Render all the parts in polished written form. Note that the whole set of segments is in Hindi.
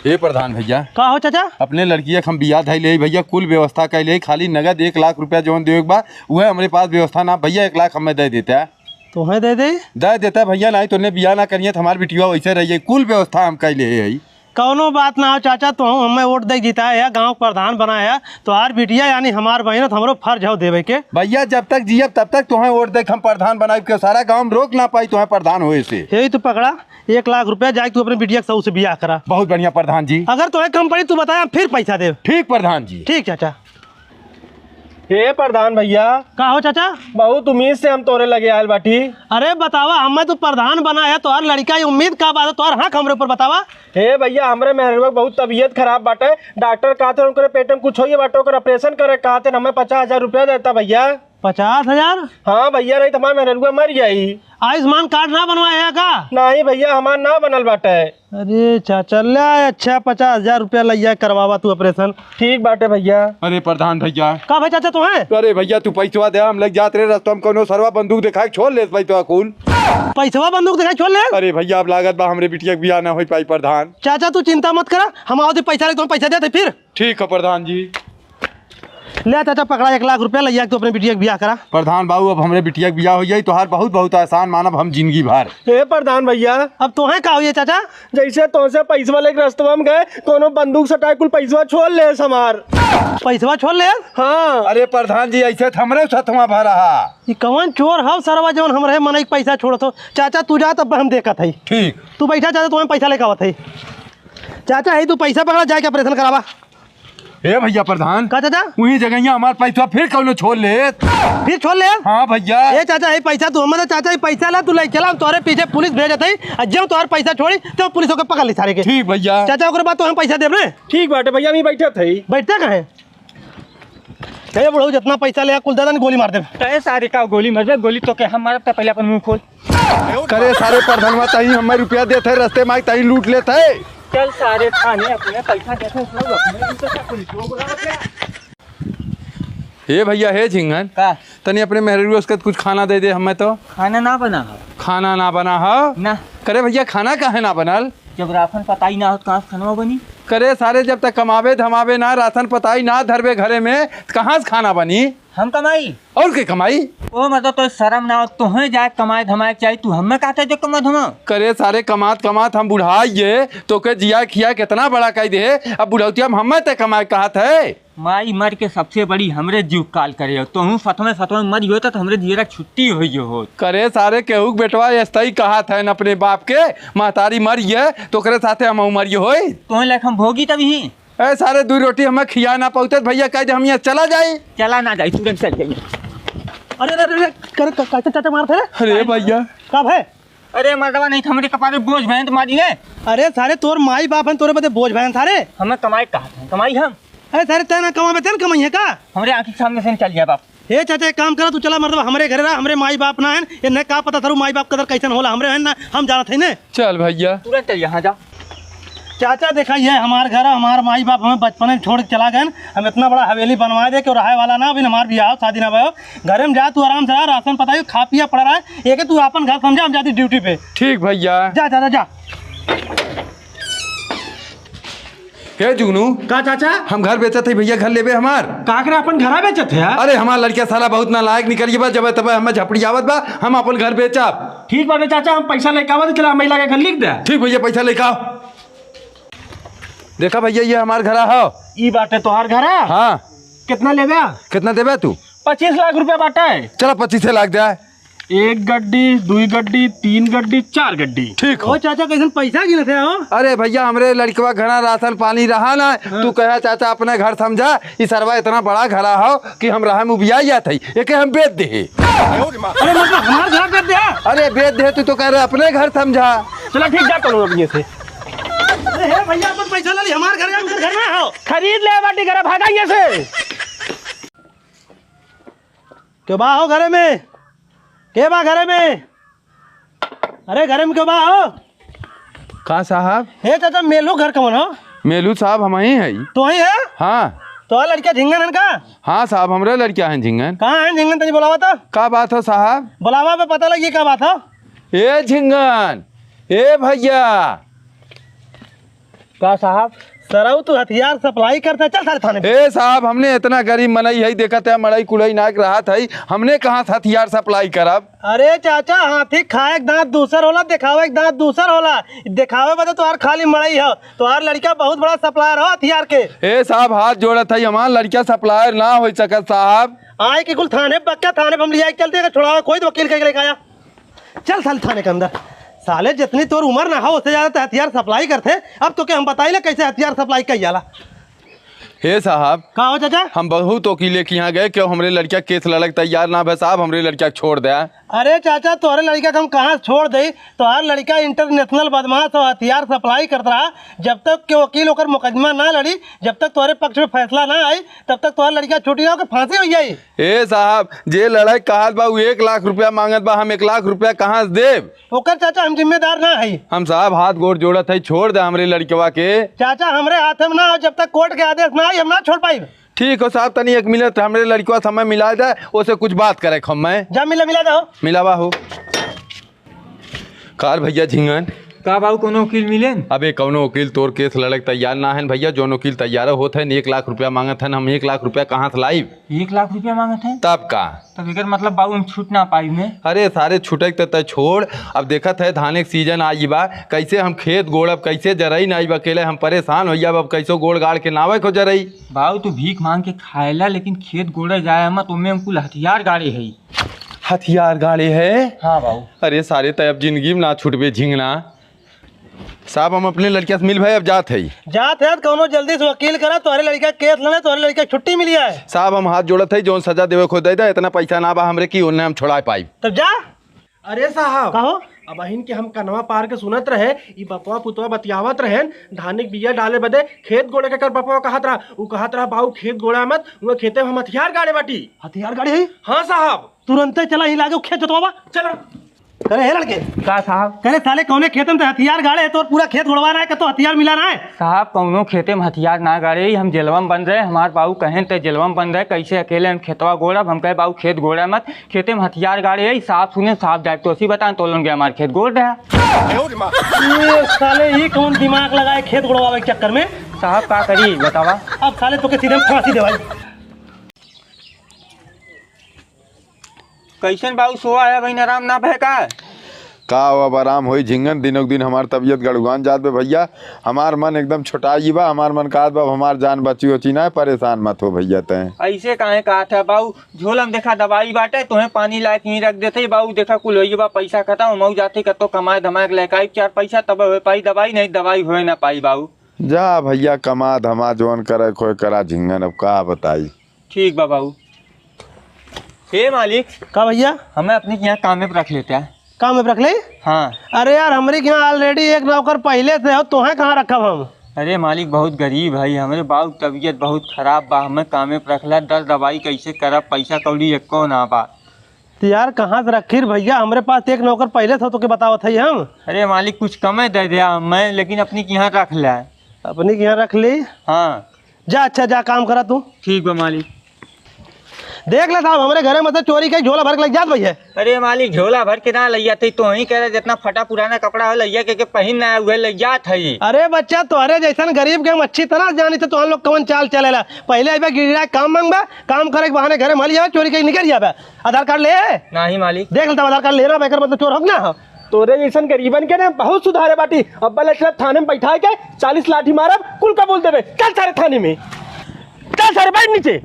ए प्रधान भैया का हो चाचा? अपने लड़की हम बियाह धैले भैया, कुल व्यवस्था कैले, खाली नगद 1 लाख रुपया जौन देवे के बा वह हमारे पास व्यवस्था ना भैया। 1 लाख हमें दे देता है, तुम्हें दे देता भैया। नहीं तो बियाह ना करिए तो हमारी बिटिया वैसे रहिए। कुल व्यवस्था हम कैले है। कौनो बात ना हो चाचा, तो हमें वोट दे जीता है, गांव प्रधान बना है तो हर बिटिया यानी हमार बहन तो हमारो फर्ज हो देवे के। भैया जब तक जियब तब तक तुम्हें वोट दे हम प्रधान बनाए के सारा गांव में रोक ना पाई तुम्हें प्रधान होए से। यही तो पकड़ा 1 लाख रुपया जाए तू अपनी बिटिया के सऊ से बियाह करा। बहुत बढ़िया प्रधान जी। अगर तुम्हें कम पड़ी तू बताया फिर पैसा दे। ठीक प्रधान जी। ठीक चाचा। हे प्रधान भैया का हो चाचा? बहुत उम्मीद से हम तोरे लगे आयल बाटी। अरे बतावा, हमें तो प्रधान बना है तो हर लड़का ये उम्मीद का बात है तो हक हमरे ऊपर बतावा। हे भैया हमरे मेहरवा बहुत तबीयत खराब बाटे, डॉक्टर कहते उनके पेट में कुछ होइए बाटे, ओकर ऑपरेशन करे कहते हमें 50,000 रुपया देता भैया। 50,000? हाँ भैया, नहीं तो हमारे मेहरवा मर जाई। आयुष्मान कार्ड ना बनवाया का? नहीं भैया हमार ना बनल बाटे। अरे चाचा ले अच्छा 50,000 रुपया लिया करवावा तू ऑपरेशन। ठीक बाटे भैया। अरे प्रधान भैया का भाई चाचा तुम्हें? अरे भैया तू पैसा दे, हम लग जाते रहे रास्ता में कोनो सरवा बंदूक दिखा के छोड़ ले पैसा कुल। पैसा बंदूक दिखाई छोड़ ले। अरे भैया अब लागत बा हमरे बिटिया के बियाह ना हो पाई प्रधान। चाचा तू चिंता मत करा, हम आओ पैसा ले, तुम पैसा देते फिर। ठीक है प्रधान जी। ले चाचा पकड़ा 1 लाख रुपया लिया तो अपने बिटिया के बियाह करा। प्रधान बाबू अब हमरे बिटिया के बियाह हो जाए तो हर बहुत बहुत आसान मानब हम जिंदगी भर। हे प्रधान भैया अब तुम्हें का हुई चाचा? जैसे तुमसे पैसा वाले रास्ते में गए कोनो बंदूक सटाए कुल पैसा छोड़ ले हमार। पैसा छोड़ ले? हाँ। अरे प्रधान जी ऐसे हमरे सतवा भर रहा। ये कौन चोर हव सरवा जवन हमरे मन एक पैसा छोड़ तो। चाचा तू जा तब हम देखत है। ठीक तू बैठा चाचा, तुम्हें पैसा लेकर आवत है। चाचा है तू पैसा पकड़ा जाके ऑपरेशन करावा। ए भैया प्रधान का चाचा? वही जगह हमार पैसा फिर कौनो छोड़ ले। फिर छोड़ ले? हाँ भैया। ए चाचा ये पैसा तू हमारा चाचा ये पैसा ला तू ले चला, तोरे पीछे पुलिस भेजत है। जब तोहर पैसा छोड़ी तो पुलिस होकर पकड़ ली सारे के। ठीक भैया। चाचा ओकर बाद तो हम पैसा देब रे। ठीक बाटे भैया, हम बैठे थे। बैठते कहे कहे बुढ़ऊ जितना पैसा ले कुल दादा ने गोली मार दे। कहे सारे का गोली मर गोली तो के हम मारब पहले अपन मुंह खोल। करे सारे प्रधानवा तही हमें रुपया देते रास्ते में तही लूट लेते। चल सारे थाने अपने पैसा देते हे भैया हे झिंगन का तनी अपने मेहररू उसका कुछ खाना दे दे। हमें तो खाना ना बना हो। खाना ना बना हो ना। करे भैया खाना काहे ना बनल? जब राशन पता ही ना हो तो कहाँ से खाना बनी? करे सारे जब तक कमावे धमावे ना, राशन पताई ना धरबे घरे में कहाँ से खाना बनी? हम कमाई और के कमाई? ओ मतलब तो शर्म ना हो तुम्हें जाए कमाए धमाए चाहिए, तू हमें कहते जो कमा धमा। करे सारे कमात कमात हम बुढ़ाइए तो के जिया खिया कितना बड़ा कह दे। अब बुढ़ौतिया में हमें ते कमाए कहत है। माई मर के सबसे बड़ी हमरे जीव काल करे हो, तुम फतमे मर हो तो हमरे जीरा छुट्टी हो। करे सारे केहू के बेटवा ऐसा कहत है अपने बाप के महतारी मरिए तो करे साथे हम मरिए हो। तुम्हें लेख हम भोगी तभी ए सारे 2 रोटी हमें खिया ना पाते भैया कह दे हम यहाँ चला जाए। चला ना जाए तुरंत चल जाइए। अरे अरे करे चाचा चाचा मारते रे। अरे भैया कब है? अरे मर्दवा नहीं हमरे कपारे बोझ भैंस मारी है। अरे सारे तोर माई बाप हैं, तोरे बदे बोझ भैन सारे। हमें कमाई कहा कमाई हम। अरे सारे तेना कमावे तेन कमाई है का? हमरे आँख के सामने से चल गया बाप। हे चाचा एक काम करा तू चला मर्दवा हमरे घरे रहा, हमरे माई बाप ना है ये न का पता थारू माई बाप कदर कैसन होला हमरे है ना, हम जानत है ने। चल भैया तुरंत चल यहाँ जा। चाचा देखा ये हमार घर है, हमार माई बाप हमें बचपन में छोड़ के चला गए। हम इतना बड़ा हवेली बनवा दे कि रहे वाला ना, अभी हमार बियाह शादी ना भयो। घर में जा तू आराम से रहा, राशन पता है खा पिया पड़ा रहा है। एक तू अपन घर समझा, हम जाती ड्यूटी पे। ठीक भैया। जा जा जा। हे जुगनू का चाचा? हम घर बेचत है भैया, घर लेबे हमार का करे अपन घर बेचत है? अरे हमार लड़किया साला बहुत नालायक निकलिए बा, जब तब हमें झपड़ी आवत बा, हम अपन घर बेचब। ठीक बात है चाचा, हम पैसा लेके आवा तो चला महिला के घर लिख दे। ठीक भैया पैसा लेके आओ। देखा भैया ये हमार घर है। ई बाटे तोहार घर है? हाँ। कितना लेबे? कितना देबे तू? 25 लाख रुपया बाटे। चलो 25 लाख दे। 1 गड्डी 2 गड्डी 3 गड्डी 4 गड्डी। ठीक ओ चाचा कैसे पैसा गिने थे? हो अरे भैया हमरे लड़कवा घना राशन पानी रहा ना। तू कहे चाचा अपने घर समझा, इस सरवा इतना बड़ा घरा हो कि हम रहा मुबिया जात है, एक हम बेच दे। अरे मतलब हमार घर बेच दे? अरे बेच दे तू तो कह रहे अपने घर समझा। चला ठीक जा करो अब ये से। अरे हे भैया अपन पैसा ले ली, हमार घर घर में हो। खरीद ले बाटी घर भागा ये से। क्यों बा हो घरे में? के बा घरे में? अरे घरे में क्यों बा हो? का साहब? हे चाचा मेलू घर कौन हो? मेलू साहब हम ही है। तो ही है? हाँ। तो लड़किया झिंगन है का? हाँ साहब हमरे लड़किया हैं झिंगन। कहाँ है झिंगन? तनी बुलावा तो। का बात हो साहब? बुलावा पे पता लगी क्या बात हो। ए झिंगन, ए भैया का साहब? सराऊ तू हथियार सप्लाई करता, चल सारे थाने पे। ए साहब, हमने इतना गरीब मनई है, देखा था मड़ई कुड़ई नाक रहा था, हमने कहाँ से हथियार सप्लाई करब? अरे चाचा, हाथी खाए एक दांत दूसर होला, दिखावे एक दांत दूसर होला। दिखावे बदे तुम्हार खाली मड़ई हो, तुम्हार लड़का बहुत बड़ा सप्लायर हो हथियार के। ए साहब, हाथ जोड़त है, हमार लड़का सप्लायर ना हो सकत साहब। आए कि कुल थाने पक्का, थाने पे हम लिया चलते छुड़ावा, कोई तो वकील कह आया। चल साले थाने के अंदर। साले जितनी तोर उम्र ना हो उससे ज्यादा तो हथियार सप्लाई करते। अब तो क्या हम बताइए कैसे हथियार सप्लाई कर जाला। हे साहब, का हो चाचा? हम बहुत वकीले के यहाँ गए, क्यों हमरे लड़का केस लड़क तैयार ना भे साहब, हमरे लड़का छोड़ दे। अरे चाचा, तोहरे लड़का को हम कहाँ छोड़ दे? तोहार लड़का इंटरनेशनल बदमाश और हथियार सप्लाई करता रहा। जब तक के वकील होकर मुकदमा ना लड़ी, जब तक तुम्हारे पक्ष में फैसला ना आई, तब तक तुम्हारा लड़का छुट्टी ना फांसी हो जाई। ए साहब, जे लड़ाई कहत बा 1 लाख रुपया मांगत बा, हम 1 लाख रुपया कहाँ से देव? ओकर चाचा हम जिम्मेदार ना है। हम साहब हाथ गोड़ जोड़त है, छोड़ दे हमरे लड़कवा के। चाचा हमरे हाथ में ना हो, जब तक कोर्ट के आदेश ना आई हम ना छोड़ पाई। ठीक हो साहब, तनी 1 मिनट हमरे लड़कवा समय मिला दे, उसे कुछ बात करे हम मैं। जा मिला दो। मिलावा हो कार भैया झिंगन। का बाबू कोनो वकील मिले? अबे कौनो वकील तोर केस लड़क तैयार ना है भैया, जो वकील तैयार होते हैं 1 लाख रुपया मांगत है, हम 1 लाख रुपया कहाँ से लाइब? 1 लाख रुपया मांगत है? तब का तब एकर मतलब बाबू हम छूट ना पाई में? अरे सारे छुटक तय छोड़। अब देखत है धाने के सीजन आई बा, कैसे हम खेत गोड़ब, कैसे जरई ना आई अकेले, हम परेशान हो जाब। अब कैसो गोड़ गाड़ के नावे को जरई। बाबू तू भीख मांग के खाएला, लेकिन खेत गोड़े जाए मत, उनमें हम कुल हथियार गाड़े है। हथियार गाड़े है? हाँ बाबू। अरे सारे तय अब जिंदगी में ना छुटबे झिंगना। साहब हम अपने लड़किया से मिल भाई, अब जात है। जात है कौनो जल्दी से वकील करा, तुम्हारे लड़का केस लड़े, तुम्हारे लड़का छुट्टी मिली है। साहब हम हाथ जोड़त है, जो सजा देवे खो दे, इतना पैसा ना बा हमरे की उन्हें हम छोड़ा पाई। तब जा। अरे साहब, कहो। अब अहिन के हम कनवा पार के सुनत रहे, ई बपवा पुतवा बतियावत रहे धानिक बिया डाले बदे खेत गोड़े के कर बपवा कहत रहा। उ कहत रहा बाऊ खेत गोड़ा मत, उनके खेते में हम हथियार गाड़े बाटी। हथियार गाड़ी है? हाँ साहब। तुरंत चला ही लागे खेत जोतवा। चलो। करे है लड़के का साहब? करे साले कौने खेत में तो हथियार गाड़े है, तो पूरा खेत उड़वा रहा है कि तो हथियार मिला रहा है? साहब कौनो खेते में हथियार ना गाड़े, हम जेलवा में बन रहे, हमार बाबू कहें तो जेलवा में बन रहे, कैसे अकेले हम खेतवा गोड़ब? हम कहे बाबू खेत गोड़ा मत, खेते में हथियार गाड़े है। साहब सुने, साहब जाए तो उसी बताएं तो लोग हमारे खेत गोड़ रहा। ये साले ये कौन दिमाग लगाए खेत उड़वावे के चक्कर में? साहब का करी बतावा? अब साले तो के सीधे फांसी देवाई। कैसन बाबू सो आया भाई, आराम ना भय का? अब आराम हो झिंगन, दिनों दिन हमार तबीयत गड़ुआन जात बे भैया। हमार मन एकदम छोटाई बा, हमार मन का बा हमार जान बची होची ना, परेशान मत हो भैया। तय ऐसे काहे कहा था बाबू? झोलम देखा दवाई बाटे, तुम्हें पानी लायक नहीं रख देते बाबू। देखा कुल हो बा पैसा खत्म, मऊ जाते कतो कमाए धमाए लेकर 4 पैसा तब हो पाई दवाई, नहीं दवाई हो ना पाई बाबू। जा भैया, कमा धमा जोन करे खोए करा झिंगन, अब का बताई। ठीक बा बाबू। हे मालिक, का भैया हमें अपने यहाँ काम में रख लेते हैं। काम में रख ले? हाँ। अरे यार हमारे यहाँ ऑलरेडी एक नौकर पहले से हो, तुम्हें कहाँ रखा हम? अरे मालिक बहुत गरीब है, हमारे बाबू तबीयत बहुत खराब बा, हमें काम में रखला, दर दवाई कैसे करब, पैसा कौड़ी एको ना बा। तो यार कहाँ से रखी भैया, हमारे पास एक नौकर पहले से हो, तो के बतावत है हम। अरे मालिक कुछ कम दे दिया मैं, लेकिन अपनी यहाँ रख लिया। अपनी के यहाँ रख ली? हाँ। जा अच्छा जा काम करा तू। ठीक बा मालिक। देख ले साहब, हमारे घर में मतलब चोरी का झोला भर के लग जात भैया। अरे मालिक झोला भर के ना लिया थे, तो ही कह रहे जितना फटा पुराना कपड़ा हो लिया के पहन ना हुए लग जात है। अरे बच्चा, तुम्हारे जैसा गरीब के हम अच्छी तरह जानी थे, तो हम लोग कौन चाल चलेला। पहले आई गिरा काम मांगबा, काम करे के बहाने घर मल जावे, चोरी के निकल जावे। आधार कार्ड ले? नहीं मालिक। देख लेता आधार कार्ड लेना, बेकर मतलब चोर हो ना। तोरे जैसन गरीबन के ने बहुत सुधारे बाटी। अब बले थाने में बैठा के 40 लाठी मारब, कुल कबूल देवे। चल सारे थाने में, चल सारे बैठ नीचे।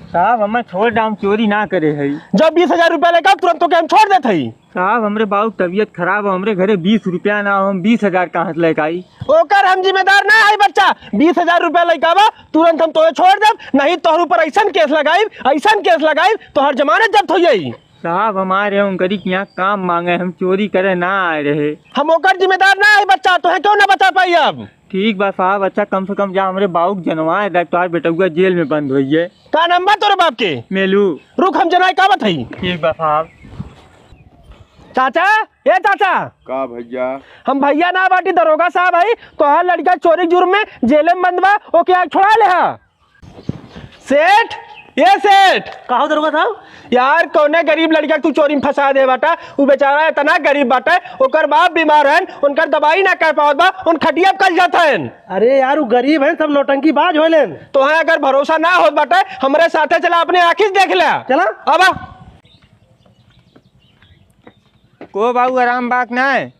साहब हमें छोड़ दाम, चोरी ना करे है। जब 20,000 रुपया लेकर तुरंत तो हम छोड़ देते ही। साहब हमरे बाबू तबीयत खराब है, हमरे घरे 20 रुपया ना हो, हम 20,000 कहाँ से लेकर आई? ओकर हम जिम्मेदार ना है बच्चा। 20,000 रुपया लेकर तुरंत हम तोहे छोड़ देब, नहीं तोहर ऊपर ऐसा केस लगाई तो हर जमानत जब्त हो जाई। साहब हमारे उनकरी यहाँ काम मांगे, हम चोरी करे ना आए रहे। हम ओकर जिम्मेदार ना है बच्चा, तो है क्यों ना बचा पाई अब? ठीक बा साहब, अच्छा कम से कम जा हमरे बाबू जनवाए डाक्टर बेटुआ जेल में बंद हुई है। का नंबर तोरे बाप के? मेलू। रुक हम जनाई का बताई। ठीक बा साहब। चाचा, ये चाचा का भैया? हम भैया ना बाटी दरोगा साहब है, तो हर लड़का चोरी जुर्म में जेल में बंद बा, ओके आग छोड़ा ले। सेठ ये सेठ कहो दरोगा साहब। यार कौने गरीब लड़का तू चोरी में फंसा दे बाटा। वो बेचारा इतना गरीब बाटा, ओकर बाप बीमार है, उनकर दवाई ना कर पावत बा, उन खटिया पे कल जाता है। अरे यार वो गरीब है, सब नौटंकी बाज होलेन। तो है अगर भरोसा ना हो बाटा, हमारे साथे चला, अपने आँखी से देख लिया। चला अब को बाबू आराम बाक ना है।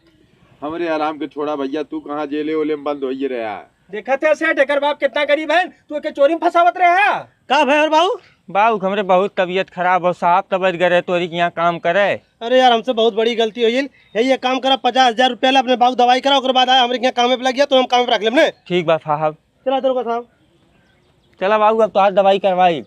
हमरे आराम के छोड़ा भैया, तू कहाँ जेले ओले में बंद होइए रहा। देखा थे सेठ एकर बाप कितना गरीब है, तू के चोरी में फंसावत रहे है। का भाई और बाबू? बाबू हमरे बहुत तबीयत खराब हो, साहब तबीयत गए तोरी के यहाँ काम करे। अरे यार हमसे बहुत बड़ी गलती हुई। यही एक काम करा, 50,000 रुपया ला अपने बाबू दवाई करा, ओकर बाद आया हमारे यहाँ काम पे लग गया तो हम काम पे रख लेब ने। ठीक बा साहब। चला दरोगा साहब। चला बाबू अब तो आज दवाई करवाई।